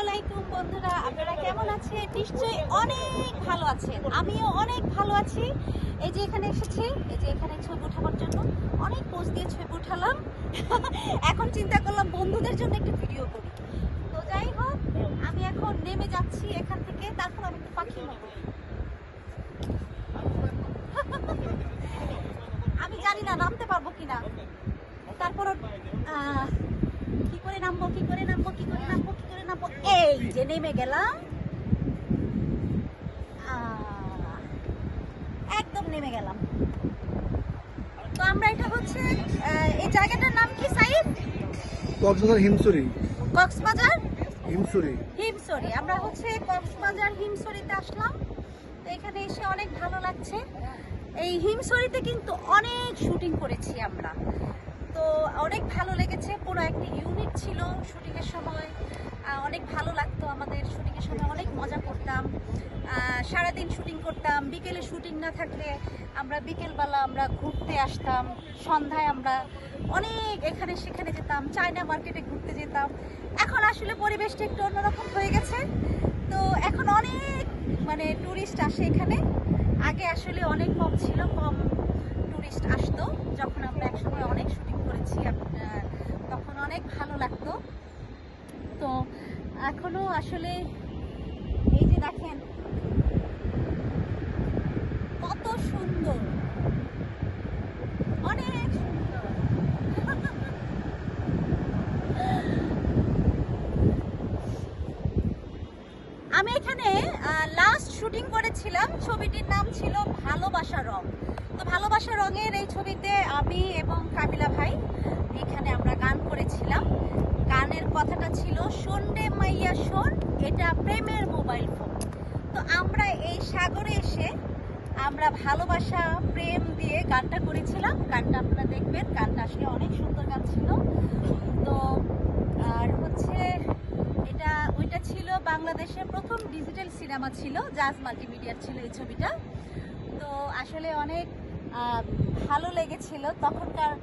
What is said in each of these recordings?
আলাইকুম বন্ধুরা, আপনারা কেমন আছেন? নিশ্চয়ই অনেক ভালো আছেন। আমিও অনেক ভালো আছি। এই যে এখানে এসেছি, এই যে এখানে ছবি উঠাবার জন্য অনেক পোজ দিয়ে ছবি উঠালাম। এখন চিন্তা করলাম বন্ধুদের জন্য একটু ভিডিও করি। তো যাই হোক, আমি এখন নেমে যাচ্ছি এখান থেকে। তারপর আমি একটু পাখি নেব। আমি জানি না নামতে পারবো কিনা। তারপর কি করে নামবো, কি করে নামবো, কি করে নামবো, কি করে নামবো। এই যে নেমে গেলাম, একদম নেমে গেলাম। তো আমরা এটা হচ্ছে এই জায়গাটার নাম কি সাইদ? কক্সবাজার হিমছড়ি। কক্সবাজার হিমছড়ি। হিমছড়ি। আমরা হচ্ছে কক্সবাজার হিমছড়িতে আসলাম। তো এখানে এসে অনেক ভালো লাগছে। এই হিমছড়িতে কিন্তু অনেক শুটিং করেছি আমরা। তো অনেক ভালো লেগেছে। পুরো একটা ইউনিট ছিল শুটিংয়ের সময়। অনেক ভালো লাগতো আমাদের শুটিংয়ের সময়, অনেক মজা করতাম। সারাদিন শুটিং করতাম। বিকেলে শুটিং না থাকলে আমরা বিকেলবেলা আমরা ঘুরতে আসতাম। সন্ধ্যায় আমরা অনেক এখানে সেখানে যেতাম, চায়না মার্কেটে ঘুরতে যেতাম। এখন আসলে পরিবেশটা একটু অন্যরকম হয়ে গেছে। তো এখন অনেক টুরিস্ট আসে এখানে। আগে আসলে অনেক কম ছিল, কম টুরিস্ট আসতো। যখন আমরা একসময় অনেক শুটিং করেছি, তখন অনেক ভালো লাগতো। তো এখনো আসলে এই যে দেখেন কত সুন্দর, অনেক সুন্দর। আমি এখানে লাস্ট শুটিং করেছিলাম, ছবিটির নাম ছিল ভালোবাসা রং। তো ভালোবাসা রঙের এই ছবিতে আমি এবং কাবিলা ভাই এখানে আমরা গান করেছিলাম। গানের কথাটা ছিল শোন রে মাইয়া শোন, এটা প্রেমের মোবাইল ফোন। তো আমরা এই সাগরে এসে আমরা ভালোবাসা প্রেম দিয়ে গানটা করেছিলাম। গানটা আপনারা দেখবেন, গানটা আসলে অনেক সুন্দর গান ছিল। তো আর হচ্ছে ওইটা ছিল বাংলাদেশের প্রথম ডিজিটাল সিনেমা, ছিল জাজ মাল্টিমিডিয়ার ছিল এই ছবিটা। তো আসলে অনেক ভালো লেগেছিল। তখনকার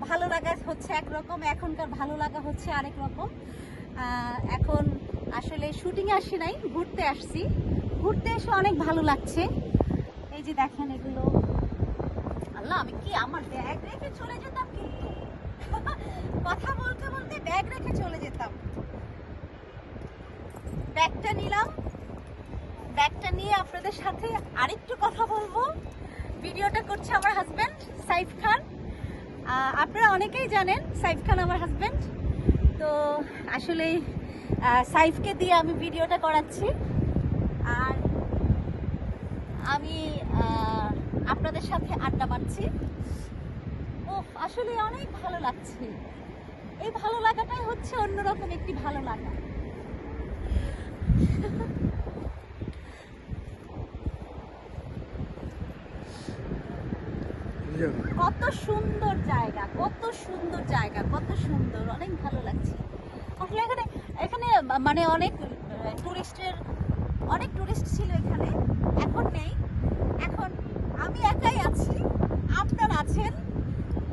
ভালো লাগা হচ্ছে একরকম, এখনকার ভালো লাগা হচ্ছে আরেক রকম। এখন আসলে শুটিংয়ে আসি নাই, ঘুরতে আসছি। ঘুরতে এসে অনেক ভালো লাগছে। এই যে দেখেন এগুলো, আল্লাহ আমি কি আমার ব্যাগ রেখে চলে যেতাম, কিন্তু কথা বলতে বলতে ব্যাগ রেখে চলে যেতাম। ব্যাগটা নিলাম, ব্যাগটা নিয়ে আপনাদের সাথে আরেকটু কথা বলবো। ভিডিওটা করছে আমার হাজব্যান্ড সাইফ খান। আপনারা অনেকেই জানেন সাইফ খান আমার হাজব্যান্ড। তো আসলে সাইফকে দিয়ে আমি ভিডিওটা করাচ্ছি। আর আমি আপনাদের সাথে আড্ডা মারছি। ও আসলে অনেক ভালো লাগছে। এই ভালো লাগাটাই হচ্ছে অন্যরকম একটি ভালো লাগা। কত সুন্দর জায়গা, কত সুন্দর জায়গা, কত সুন্দর, অনেক ভালো লাগছে। আসলে এখানে এখানে অনেক টুরিস্ট ছিল এখানে, এখন নেই। এখন আমি একাই আছি, আপনারা আছেন,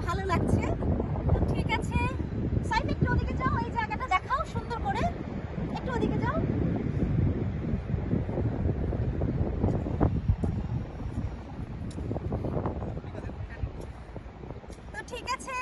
ভালো লাগছে। তো ঠিক আছে সাইড, একটু ওদিকে যাও, এই জায়গাটা দেখাও সুন্দর করে, একটু ওদিকে যাও। তো ঠিক আছে,